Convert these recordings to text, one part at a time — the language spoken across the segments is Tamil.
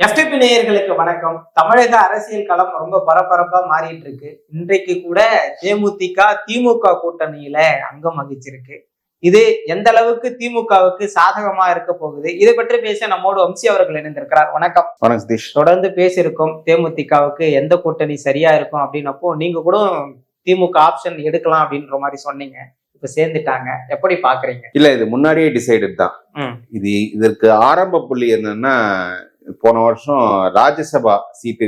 எஃப்டிபி நேயர்களுக்கு வணக்கம். தமிழக அரசியல் களம் ரொம்ப பரபரப்பா மாறிட்டு இருக்கு. இன்றைக்கு கூட தேமுதிக திமுக கூட்டணியில அங்கம் வகிச்சிருக்கு. இது எந்த அளவுக்கு திமுகவுக்கு சாதகமா இருக்க போகுது, இதை பற்றி பேச நம்மோடு வம்சி அவர்கள் இணைந்திருக்கிறார். வணக்கம். வணக்கம் சதீஷ். தொடர்ந்து பேசியிருக்கோம் தேமுதிகவுக்கு எந்த கூட்டணி சரியா இருக்கும் அப்படின்னப்போ நீங்க கூட திமுக ஆப்ஷன் எடுக்கலாம் அப்படின்ற மாதிரி சொன்னீங்க. இப்ப சேர்ந்துட்டாங்க, எப்படி பாக்குறீங்க? இல்ல, இது முன்னாடியே டிசைடட் தான். இதற்கு ஆரம்ப புள்ளி என்னன்னா, போன வருஷம் ராஜ்யசபா சீட்டு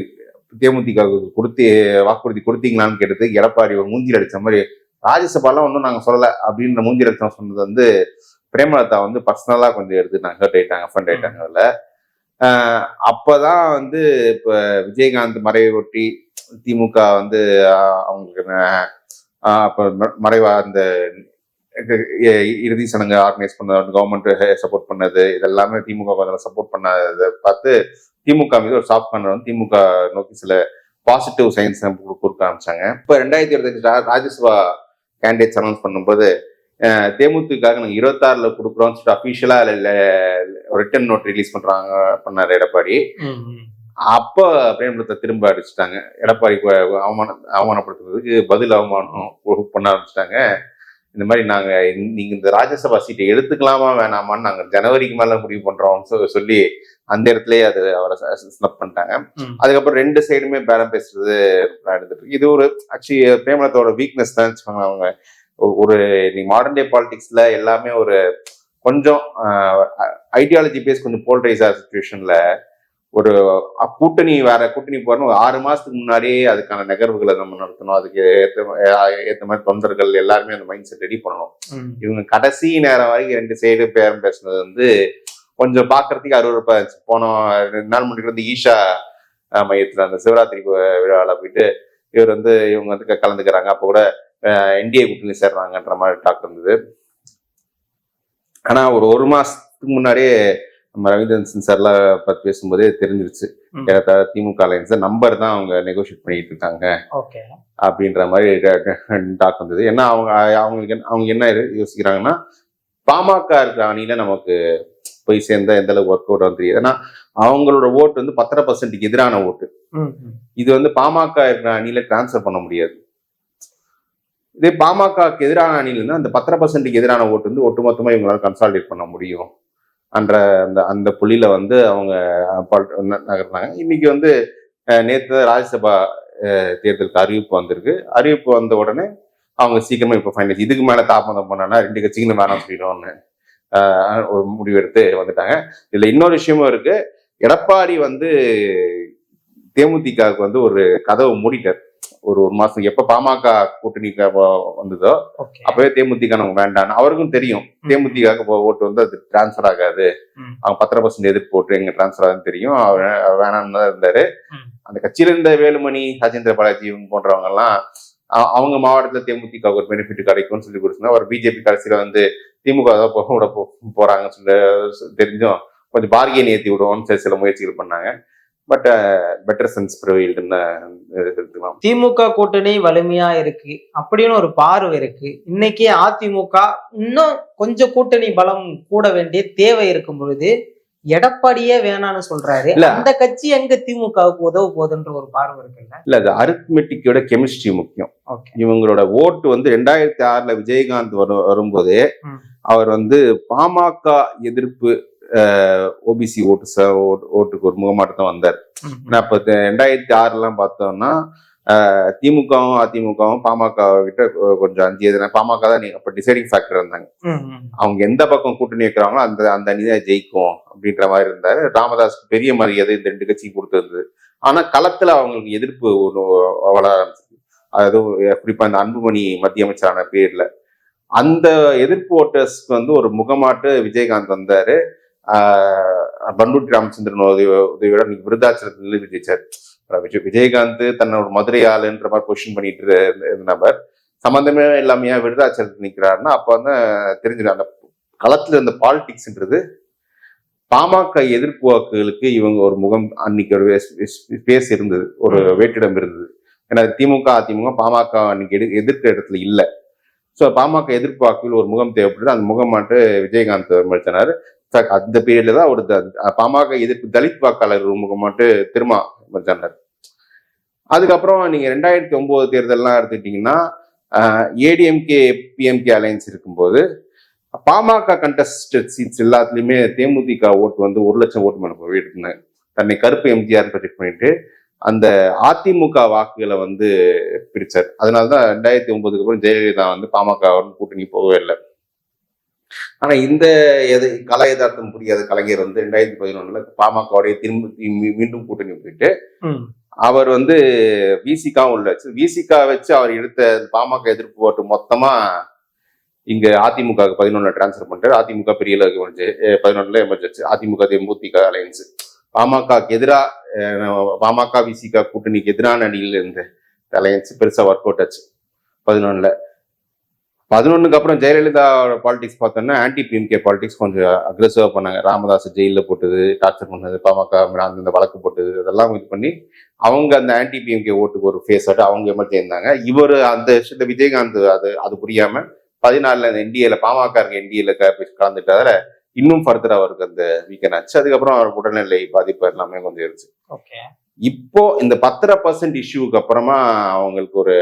தேமுதிக கொடுத்து வாக்குறுதி கொடுத்தீங்களான்னு கேட்டது எடப்பாடி ஒரு மூஞ்சில் அடிச்ச மாதிரி, ராஜ்யசபாலாம் ஒன்றும் நாங்கள் சொல்லலை அப்படின்ற மூஞ்சில் அடிச்சோம் சொன்னது வந்து பிரேமலதா வந்து பர்சனலா கொஞ்சம் எடுத்து நான் ஹர்ட் ஆயிட்டாங்க, ஃபண்ட் ஆயிட்டாங்க. அதில் அப்பதான் வந்து இப்ப விஜயகாந்த் மறைவை ஒட்டி திமுக வந்து அவங்களுக்கு மறைவா அந்த இறுதி சடங்கு ஆர்கனைஸ் பண்ண கவர்மெண்ட் சப்போர்ட் பண்ணது, இதெல்லாமே திமுக சப்போர்ட் பண்ணதை பார்த்து திமுக மீது ஒரு சாஃப்ட் கார்னர் வந்து திமுக நோக்கி சில பாசிட்டிவ் சைன்ஸ் கொடுக்க ஆரம்பிச்சாங்க. இப்போ 2025 ராஜ்யசபா கேண்டிடேட்ஸ் அனௌன்ஸ் பண்ணும்போது தேமுதிகாக நாங்கள் 26ல கொடுக்குறோம்னு சொல்லிட்டு அஃபீஷியலா ரிட்டன் நோட் ரிலீஸ் பண்ணாரு எடப்பாடி. அப்போ பிரேமலதா திரும்ப அடிச்சுட்டாங்க. எடப்பாடி அவமானப்படுத்துறதுக்கு பதில் அவமானம் பண்ண ஆரம்பிச்சிட்டாங்க. இந்த மாதிரி நீங்க இந்த ராஜ்யசபா சீட்டை எடுத்துக்கலாமா வேணாமான்னு நாங்க ஜனவரிக்கு மேல முடிவு பண்றோம் சொல்லி அந்த இடத்துலயே அது அவரை ஸ்னப் பண்ணிட்டாங்க. அதுக்கப்புறம் ரெண்டு சைடுமே பேரம் பேசுறது நடந்துட்டு. இது ஒரு ஆக்சுவலி பிரேமலதாவோட வீக்னஸ் தான் வச்சுக்கோங்க. அவங்க ஒரு மாடர்ன் டே பாலிடிக்ஸ்ல எல்லாமே ஒரு கொஞ்சம் ஐடியாலஜி பேஸ் கொஞ்சம் போல்ரைஸா சிச்சுவேஷன்ல ஒரு வேற கூட்டணி போறோம், 6 மாசத்துக்கு முன்னாடியே அதுக்கான நகர்வுகளை நம்ம நடத்தணும். அதுக்கு ஏற்ற மாதிரி தொண்டர்கள் எல்லாருமே அந்த மைண்ட் செட் ரெடி பண்ணணும். இவங்க கடைசி நேரம் வரைக்கும் ரெண்டு சைடு பேரம் பேசுனது வந்து கொஞ்சம் பாக்குறதுக்கு அருவருப்பா இருந்துச்சு. போன 2 நாள் முன்னாடி வந்து ஈஷா மையத்துல அந்த சிவராத்திரி விழாவில் போயிட்டு இவங்க வந்து கலந்துக்கிறாங்க. அப்போ கூட என்டிஏ கூட்டணி சேர்றாங்கன்ற மாதிரி டாக் இருந்தது. ஆனா ஒரு மாசத்துக்கு முன்னாடியே நம்ம ரவீந்திரன் சிங் சார்லாம் பத்தி பேசும்போதே தெரிஞ்சிருச்சு, திமுக அலையன்ஸ் நம்பர் தான் அவங்க நெகோசியேட் பண்ணிட்டு இருக்காங்க அப்படின்ற மாதிரி டாக் வந்தது. ஏன்னா அவங்க என்ன யோசிக்கிறாங்கன்னா, பாமக இருக்கிற அணியில நமக்கு போய் சேர்ந்த எந்த அளவுக்கு ஒர்க் அவுட் தெரியுது. ஏன்னா அவங்களோட ஓட்டு வந்து 10% எதிரான ஓட்டு. இது வந்து பாமக இருக்கிற அணியில டிரான்ஸ்பர் பண்ண முடியாது. இதே பாமகக்கு எதிரான அணியில இருந்து அந்த 10% எதிரான ஓட்டு வந்து ஒட்டுமொத்தமா இவங்களால கன்சாலிடேட் பண்ண முடியும் என்ற அந்த புள்ளியில வந்து அவங்க நகர்ந்தாங்க. இன்னைக்கு வந்து நேற்று ராஜ்யசபா தேர்தலுக்கு அறிவிப்பு வந்திருக்கு. அறிவிப்பு வந்த உடனே அவங்க சீக்கிரமா இப்ப ஃபைனல் இதுக்கு மேல தாமதம் பண்ணா 2 கட்சிகளும் வேணாம் சொல்லிடுவோம்னு ஒரு முடிவு எடுத்து வந்துட்டாங்க. இதுல இன்னொரு விஷயமும் இருக்கு. எடப்பாடி வந்து தேமுதிகவுக்கு வந்து ஒரு கதவை மூடிட்டார். ஒரு மாசம் எப்ப பாமக கூட்டணி வந்ததோ அப்பவே தேமுதிக நமக்கு வேண்டாம். அவருக்கும் தெரியும் தேமுதிக ஓட்டு வந்து அது டிரான்ஸ்பர் ஆகாது, அவங்க 10% எதிர்ப்பு ஓட்டு எங்க டிரான்ஸ்பர் ஆகுதுன்னு தெரியும். அவர் வேணாம்னு தான் இருந்தாரு. அந்த கட்சியில இருந்த வேலுமணி, ராஜேந்திர பாலாஜி போன்றவங்க எல்லாம் அவங்க மாவட்டத்துல தேமுதிக ஒரு பெனிஃபிட் கிடைக்கும்னு சொல்லி கொடுத்தாங்க. அவர் பிஜேபி கடைசியில வந்து திமுக விட போறாங்கன்னு சொல்லி தெரிஞ்சும் கொஞ்சம் பார்கெயின் ஏற்றி விடுவோம்னு சில முயற்சிகள் பண்ணாங்க. பட் பெட்டர் சென்ஸ் ப்ரிவைல்டுன்னு எடுத்துக்கலாம். திமுக கூட்டணி வலிமையா இருக்கு அப்படின்னு ஒரு பார்வை இருக்கு. இன்னைக்கு அதிமுக இன்னும் கொஞ்சம் கூட்டணி பலம் கூட வேண்டிய தேவை இருக்கும் பொழுது எடப்பாடியே வேணான்னு சொல்றாரு. அந்த கட்சி எங்க திமுகவுக்கு உதவ போகுதுன்ற ஒரு பார்வை இருக்குல்ல. இல்ல, அது அரித்மெட்டிக்கோட கெமிஸ்ட்ரி முக்கியம். இவங்களோட ஓட்டு வந்து 2006ல விஜயகாந்த் வரும்போதே அவர் வந்து பாமக எதிர்ப்பு ஓபிசி ஓட்டுக்கு ஒரு முகமாட்டம் வந்தார். இப்ப 2006 பார்த்தோம்னா திமுகவும் அதிமுகவும் பாமக கிட்ட கொஞ்சம் அஞ்சு பாமக தான் அப்ப டிசைடிங் ஃபேக்டர் இருந்தாங்க. அவங்க எந்த பக்கம் கூட்டணி வைக்கிறாங்களோ அந்த அணிதான் ஜெயிக்கும் அப்படின்ற மாதிரி இருந்தாரு. ராமதாஸ்க்கு பெரிய மரியாதை இந்த 2 கட்சியும் கொடுத்திருந்தது. ஆனா களத்துல அவங்களுக்கு எதிர்ப்பு வளர ஆரம்பிச்சது. அதுவும் குறிப்பா இந்த அன்புமணி மத்திய அமைச்சரான பேர்ல அந்த எதிர்ப்பு ஓட்டர்ஸ்க்கு வந்து ஒரு முகமாட்டு விஜயகாந்த் வந்தாரு. பண்டூட்டி ராமச்சந்திரன் உதவியோட விருதாச்சலத்துல விஜயிச்சார். விஜயகாந்த் தன்னோட மதுரை ஆளுன்ற மாதிரி பொசிஷன் பண்ணிட்டு இருந்த நபர் சம்பந்தமே இல்லாமையா விருதாச்சலத்தில் நிக்கிறாருன்னா அப்ப வந்து தெரிஞ்சிடும் அந்த களத்துல இருந்த பாலிடிக்ஸ்ன்றது. பாமக எதிர்ப்பு வாக்குகளுக்கு இவங்க ஒரு முகம் அன்னைக்கு ஒரு ஸ்பேஸ் இருந்தது, ஒரு வேற்றிடம் இருந்தது. ஏன்னா திமுக அதிமுக பாமக அன்னைக்கு எதிர்க்கிற இடத்துல இல்லை. ஸோ பாமக எதிர்ப்பு வாக்குகள் ஒரு முகம் தேவைப்படுது. அந்த முகம் மட்டும் விஜயகாந்த் மறுத்தனார். அந்த பீரியட்ல தான் ஒரு பாமக எதிர்ப்பு தலித் வாக்காளர் முகமாட்டு திரும்ப சொன்னார். அதுக்கப்புறம் நீங்க 2009 தேர்தல்லாம் எடுத்துக்கிட்டீங்கன்னா ஏடிஎம்கே பிஎம்கே அலையன்ஸ் இருக்கும்போது பாமக கண்டஸ்டட் சீட்ஸ் எல்லாத்துலயுமே தேமுதிக ஓட்டு வந்து 1 லட்சம் ஓட்டு மேல போயிட்டு தன்னை கருப்பு எம்ஜிஆர் ப்ரொஜெக்ட் பண்ணிட்டு அந்த அதிமுக வாக்குகளை வந்து பிரிச்சார். அதனாலதான் 2009க்கு அப்புறம் ஜெயலலிதா வந்து பாமக கூட்டணி போகவே இல்லை. ஆனா இந்த கல யதார்த்தம் புரியாத கலைஞர் வந்து 2011 பாமகவுடைய மீண்டும் கூட்டணி போயிட்டு அவர் வந்து விசிகாவும் உள்ள விசிகா வச்சு அவர் எடுத்த பாமக எதிர்ப்பு ஓட்டு மொத்தமா இங்க அதிமுக 11 டிரான்ஸ்பர் பண்ணிட்டாரு. அதிமுக பெரிய 11 எமர்ஜென்சி அதிமுக தேமுதிக அலையன்ஸ் பாமகக்கு எதிராக பாமக விசிகா கூட்டணிக்கு எதிரான அணியில் இருந்த அலையன்ஸ் பெருசா ஒர்க் அவுட் ஆச்சு 11க்கு அப்புறம் ஜெயலலிதாவோட பாலிடிக்ஸ் பார்த்தோம்னா ஆன்டி பிஎம்கே பாலிடிக்ஸ் கொஞ்சம் அக்ரெசிவா பண்ணாங்க. ராமதாஸ் ஜெயிலில் போட்டது, டார்ச்சர் பண்ணது, பாமக அந்த வழக்கு போட்டது, இதெல்லாம் இது பண்ணி அவங்க அந்த ஆன்டி பிஎம்கே ஓட்டுக்கு ஒரு ஃபேஸ் ஆட்டு அவங்க எமர்ஜி இருந்தாங்க. இவர் அந்த விஷயத்த விஜயகாந்த் அது புரியாம 14 என்டிஏல பாமக இருக்க என்டிஏல கலந்துட்டதால இன்னும் ஃபர்தர் அவருக்கு அந்த வீக்கன் ஆச்சு. அதுக்கப்புறம் அவர் உடல்நிலை பாதிப்பு எல்லாமே கொஞ்சம் இருந்துச்சு. இப்போ இந்த 10% இஷ்யூக்கு அப்புறமா அவங்களுக்கு ஒரு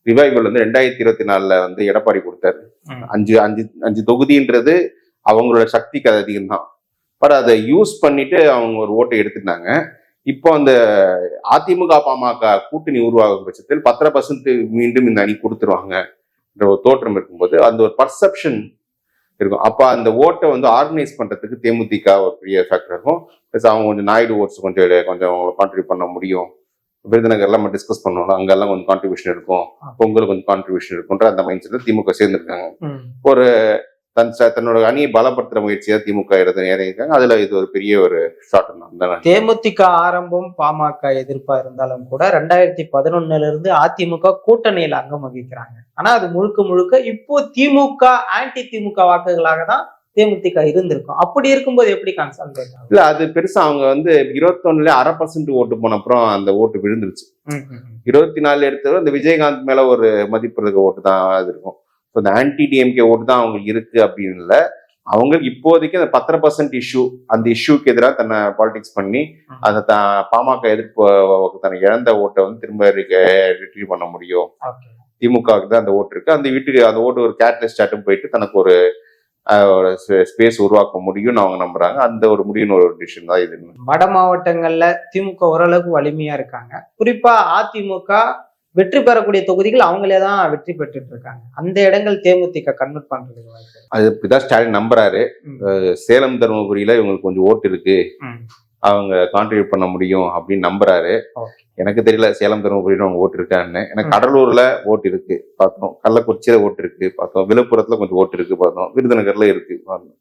ரிவைவல் வந்து 2024 வந்து எடப்பாடி கொடுத்தாரு. 5 தொகுதின்றது அவங்களோட சக்திக்கு அது அதிகம் தான். பட் அதை யூஸ் பண்ணிட்டு அவங்க ஒரு ஓட்டை எடுத்துட்டாங்க. இப்போ அந்த அதிமுக பாமக கூட்டணி உருவாகும் பட்சத்தில் 10% மீண்டும் இந்த அணி கொடுத்துருவாங்க ஒரு தோற்றம் இருக்கும்போது அந்த ஒரு பர்செப்ஷன் இருக்கும். அப்ப அந்த ஓட்டை வந்து ஆர்கனைஸ் பண்றதுக்கு தேமுதிக ஒரு பெரிய ஃபேக்டர் இருக்கும். பிளஸ் அவங்க கொஞ்சம் நாயுடு ஓட்ஸ் கொஞ்சம் கான்ட்ரிபியூட் பண்ண முடியும். விருதுநகர்லாம் நம்ம டிஸ்கஸ் பண்ணோம், அங்கெல்லாம் கொஞ்சம் கான்ட்ரிபியூஷன் இருக்கும், பொங்கல் கொஞ்சம் கான்ட்ரிபியூஷன் இருக்கும்ன்ற அந்த மைண்ட் செட்ல திமுக சேர்ந்திருக்காங்க. ஒரு தன்னோட அணியை பலப்படுத்துற முயற்சியா திமுக இறங்கியிருக்காங்க. அதுல இது ஒரு பெரிய ஒரு ஷார்ட் தான். தேமுதிக ஆரம்பம் பாமக எதிர்ப்பா இருந்தாலும் கூட 2011 இருந்து அதிமுக கூட்டணியில அங்கம் வகிக்கிறாங்க. ஆனா அது முழுக்க இப்போ திமுக ஆன்டி திமுக வாக்குகளாக தான் தேமுதிக இருந்திருக்கும். அப்படி இருக்கும்போது எப்படி கான்சென்ட்ரேட் ஆகும்? இல்ல அது பெருசா அவங்க வந்து 21 1/2% ஓட்டு போன அப்புறம் அந்த ஓட்டு விழுந்துருச்சு. 24 எடுத்தது அந்த விஜயகாந்த் மேல ஒரு மதிப்பு இருக்க ஓட்டு தான் அது இருக்கும். இந்த ஆன்டி டிஎம்கே ஓட்டு தான் அவங்களுக்கு இருக்கு அப்படின்னு இல்லை. அவங்க இப்போதைக்கு அந்த 10% இஷ்யூ அந்த இஷ்யூக்கு எதிராக தன்னை பாலிடிக்ஸ் பண்ணி அந்த பாமக எதிர்ப்பு தன்னை இழந்த ஓட்டை வந்து திரும்ப ரிட்ரீவ் பண்ண முடியும். திமுகவுக்கு தான் அந்த ஓட்டு இருக்கு. அந்த வீட்டுக்கு அந்த ஓட்டு ஒரு கேட்லெஸ்ட் ஆட்டும் போயிட்டு தனக்கு ஒரு ஸ்பேஸ் உருவாக்க முடியும்னு அவங்க நம்புறாங்க. அந்த ஒரு முடியும்னு ஒரு டிசிஷன் தான் இது. வட மாவட்டங்கள்ல திமுக ஓரளவுக்கு வலிமையா இருக்காங்க. குறிப்பா அதிமுக வெற்றி பெறக்கூடிய தொகுதிகள் அவங்களே தான் வெற்றி பெற்றுட்டு இருக்காங்க. அந்த இடங்கள் தேமுதிக கன்வெர்ட் பண்றதுக்கு வாய்ப்பு. அது இப்படிதான் ஸ்டாலின் நம்புறாரு. சேலம் தருமபுரியில இவங்களுக்கு கொஞ்சம் ஓட்டு இருக்கு, அவங்க கான்ட்ரிபியூட் பண்ண முடியும் அப்படின்னு நம்புறாரு. எனக்கு தெரியல சேலம் தருமபுரியில அவங்க ஓட்டு இருக்கான்னு. எனக்கு கடலூர்ல ஓட்டு இருக்கு பார்த்தோம், கள்ளக்குறிச்சியில ஓட்டு இருக்கு பார்த்தோம், விழுப்புரத்துல கொஞ்சம் ஓட்டு இருக்கு பார்த்தோம், விருதுநகர்ல இருக்கு பார்த்தோம்.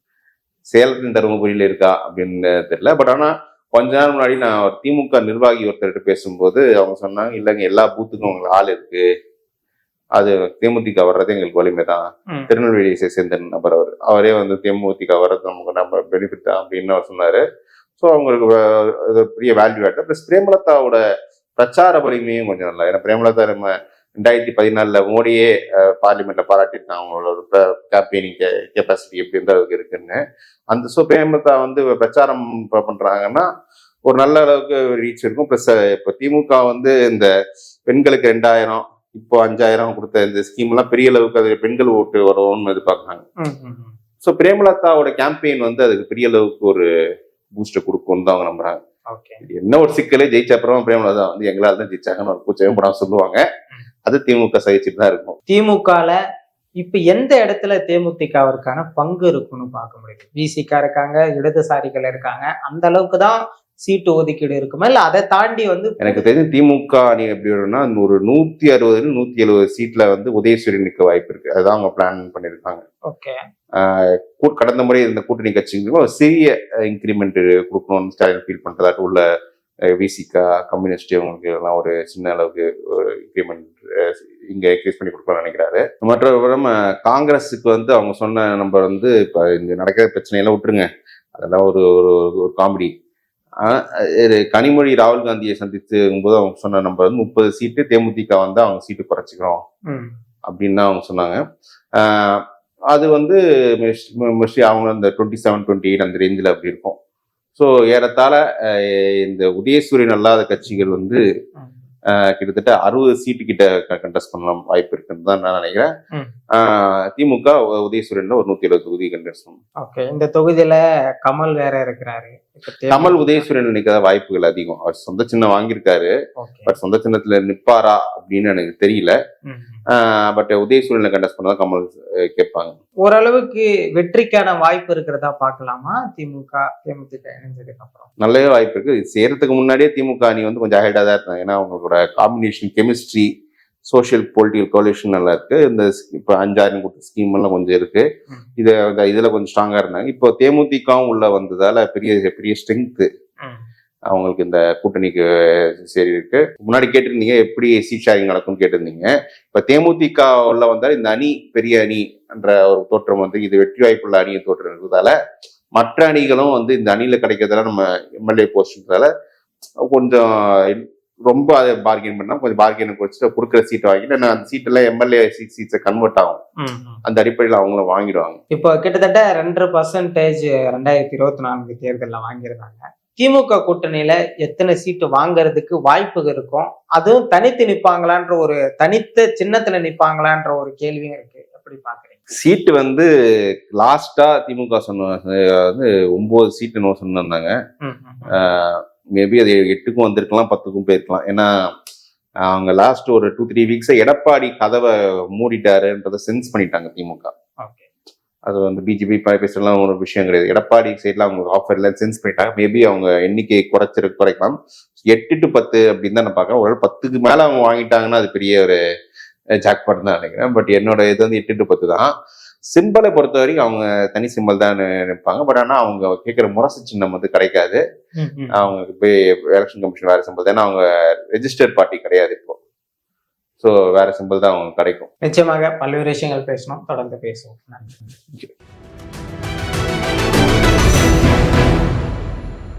சேலத்தின் தருமபுரியில இருக்கா அப்படின்னு தெரியல. பட் ஆனா கொஞ்ச நேரம் முன்னாடி நான் திமுக நிர்வாகி ஒருத்தர்கிட்ட பேசும்போது அவங்க சொன்னாங்க, இல்லைங்க எல்லா பூத்துக்கும் உங்களுக்கு ஆள் இருக்கு, அது தேமுதிக வர்றது எங்களுக்கு வலிமை தான். திருநெல்வேலியை சேர்ந்த நபர் அவரே வந்து தேமுதிக வர்றது நமக்கு நம்ம பெனிஃபிட் தான் அப்படின்னு அவர் சொன்னாரு. ஸோ அவங்களுக்கு பெரிய வேல்யூ ஆட். ப்ளஸ் பிரேமலதாவோட பிரச்சார வலிமையும் கொஞ்சம் நல்லா. ஏன்னா பிரேமலதா நம்ம 2014 மோடியே பார்லிமெண்ட்ல பாராட்டியிருக்காங்க அவங்களோட கேம்பெயினிங் கெப்பாசிட்டி எப்படி இருந்தா அதுக்கு இருக்குன்னு. அந்த ஸோ பிரேமலதா வந்து பிரச்சாரம் பண்றாங்கன்னா ஒரு நல்ல அளவுக்கு ரீச் இருக்கும். ப்ளஸ் இப்போ திமுக வந்து இந்த பெண்களுக்கு 2000 இப்போ 5000 கொடுத்த இந்த ஸ்கீம் எல்லாம் பெரிய அளவுக்கு அது பெண்கள் ஓட்டு வரும்னு எதிர்பார்க்குறாங்க. ஸோ பிரேமலதாவோட கேம்பெயின் வந்து அதுக்கு பெரிய அளவுக்கு ஒரு பூஸ்டர் கொடுக்கும்னு தான் அவங்க நம்புறாங்க. என்ன ஒரு சிக்கலே ஜெயிச்ச அப்புறம் பிரேமலதா வந்து எங்களால தான் ஜெயிச்சாங்கன்னு ஒரு கூச்சமே படம் சொல்லுவாங்க. அது திமுக சகிச்சுட்டு தான் இருக்கும். திமுகல இப்ப எந்த இடத்துல தேமுதிகவிற்கான பங்கு இருக்குன்னு பார்க்க முடியும்? விசிகா இருக்காங்க, இடதுசாரிகள் இருக்காங்க, அந்த அளவுக்கு தான் சீட்டு ஒதுக்கீடு இருக்குமா இல்ல அதை தாண்டி வந்து? எனக்கு தெரிஞ்சு திமுக நீ எப்படி வரும்னா ஒரு 160 170 சீட்ல வந்து உதயசூரி நிற்க வாய்ப்பு இருக்கு. அதுதான் அவங்க பிளான் பண்ணிருக்காங்க. கடந்த முறை இந்த கூட்டணி கட்சிகளுக்கு ஒரு சிறிய இன்கிரிமெண்ட் கொடுக்கணும்னு ஸ்டாலின் ஃபீல் பண்றதாட்டு உள்ள விசிகா கம்யூனிஸ்ட் இவங்களுக்கு எல்லாம் ஒரு சின்ன அளவுக்கு ஒரு இன்கிரிமெண்ட் இங்க எக்ஸ்பிரஸ் பண்ணி கொடுக்கலாம்னு நினைக்கிறாரு. மற்றபுறம் காங்கிரஸுக்கு வந்து அவங்க சொன்ன நம்பர் வந்து இப்ப இங்க நடக்கிற பிரச்சனையெல்லாம் விட்டுருங்க, அதெல்லாம் ஒரு ஒரு காமெடி. கனிமொழி ராகுல் காந்தியை சந்தித்து போது அவங்க சொன்ன நம்பர் வந்து 30 சீட்டு, தேமுதிக வந்து அவங்க சீட்டு குறைச்சிக்கிறோம் அப்படின்னு தான் அவங்க சொன்னாங்க. அது வந்து மோஸ்ட்லி அவங்க அந்த 27, 28 அந்த ரேஞ்சில் அப்படி இருக்கும். ஸோ ஏறத்தாழ இந்த உதயசூரியன் அல்லாத கட்சிகள் வந்து கிட்டத்தட்ட 60 சீட்டு கிட்ட கண்டெஸ்ட் பண்ணலாம் வாய்ப்பு இருக்குன்னு தான் நான் நினைக்கிறேன். திமுக உதயசூரியன்ல ஒரு 170 தொகுதி கண்டெஸ்ட் பண்ணும். ஓகே, இந்த தொகுதியில கமல் வேற இருக்கிறாரு. கமல் உதயசூரியன் நினைக்காத வாய்ப்புகள் அதிகம். அவர் சொந்த சின்னம் வாங்கியிருக்காரு, பட் சொந்த சின்னத்துல நிப்பாரா அப்படின்னு எனக்கு தெரியல. பட் உதயசூரியன்ல கண்டெஸ்ட் பண்ணதான் கமல் கேட்பாங்க. ஓரளவுக்கு வெற்றிக்கான வாய்ப்பு இருக்கிறதா பார்க்கலாமா தேமுதிக இணைஞ்சதுக்கு அப்புறம்? நல்லாவே வாய்ப்பு இருக்கு. இது செய்யறதுக்கு முன்னாடியே திமுக அணி வந்து கொஞ்சம் அஹெடா தான் இருந்தாங்க. ஏன்னா அவங்களோட combination chemistry, social political coalition நல்லா இருக்கு. இந்த இப்போ 5-6 கொடுத்த ஸ்கீம் எல்லாம் கொஞ்சம் இருக்கு. இதுல கொஞ்சம் ஸ்ட்ராங்கா இருந்தாங்க. இப்போ தேமுதிகவும் உள்ள வந்ததால பெரிய பெரிய ஸ்ட்ரென்த் அவங்களுக்கு இந்த கூட்டணிக்கு சரி இருக்கு. முன்னாடி கேட்டிருந்தீங்க எப்படி சீட் ஷேரிங் நடக்கும்னு கேட்டிருந்தீங்க. இப்ப தேமுதிக உள்ள வந்தால் இந்த அணி பெரிய அணி என்ற ஒரு தோற்றம் வந்து இது வெற்றி வாய்ப்புள்ள அணியை தோற்றம் இருக்கிறதால மற்ற அணிகளும் வந்து இந்த அணியில கிடைக்கிறதால நம்ம எம்எல்ஏ போஸ்ட்ன்றதால கொஞ்சம் ரொம்ப அதை பார்கெயின் பண்ணா கொஞ்சம் பார்கெயின் குறைச்சிட்டு கொடுக்குற சீட்டை வாங்கிட்டு அந்த சீட்டெல்லாம் எம்எல்ஏ சீட்ஸை கன்வெர்ட் ஆகும். அந்த அடிப்படையில் அவங்களும் வாங்கிடுவாங்க. இப்போ கிட்டத்தட்ட 2% 2024 தேர்தலில் வாங்கியிருந்தாங்க. திமுக கூட்டணியில எத்தனை சீட்டு வாங்குறதுக்கு வாய்ப்பு இருக்கும்? அதுவும் தனித்து நிப்பாங்களான்ற ஒரு தனித்த சின்னத்துல நிப்பாங்களான்ற ஒரு கேள்வியும் இருக்கு. எப்படி பாக்குறீங்க? சீட்டு வந்து லாஸ்டா திமுக வந்து 9 சீட்டு சொன்னாங்க. மேபி அது 8க்கும் வந்திருக்கலாம், 10க்கும் போயிருக்கலாம். ஏன்னா அவங்க லாஸ்ட் ஒரு 2-3 வீக்ஸ் எடப்பாடி கதவை மூடிட்டாருன்றதை சென்ஸ் பண்ணிட்டாங்க திமுக. அது வந்து பிஜேபி பேசலாம் ஒரு விஷயம் கிடையாது. எடப்பாடி சைட்ல அவங்க ஆஃபர் இல்லை, சென்ஸ் பண்ணிட்டாங்க. மேபி அவங்க எண்ணிக்கை குறைக்கலாம். 8 to 10 அப்படின்னு தான் நான் பார்க்கறேன். ஒரு 10க்கு மேல அவங்க வாங்கிட்டாங்கன்னா அது பெரிய ஒரு ஜாக்பாட் தான் நினைக்கிறேன். பட் என்னோட இது வந்து 8 to 10 தான். சிம்பிளை பொறுத்த வரைக்கும் அவங்க தனி சிம்பிள் தான் நினைப்பாங்க. பட் ஆனா அவங்க கேட்கிற முரசு சின்னம் வந்து கிடைக்காது. அவங்களுக்கு போய் எலெக்ஷன் கமிஷன் வேற சிம்பிள் தான். அவங்க ரெஜிஸ்டர்ட் பார்ட்டி கிடையாது இப்போ. ஸோ வேற சிம்பிள் தான் அவங்க கிடைக்கும். நிச்சயமாக பல்வேறு விஷயங்கள் பேசணும், தொடர்ந்து பேசுவோம். நன்றி.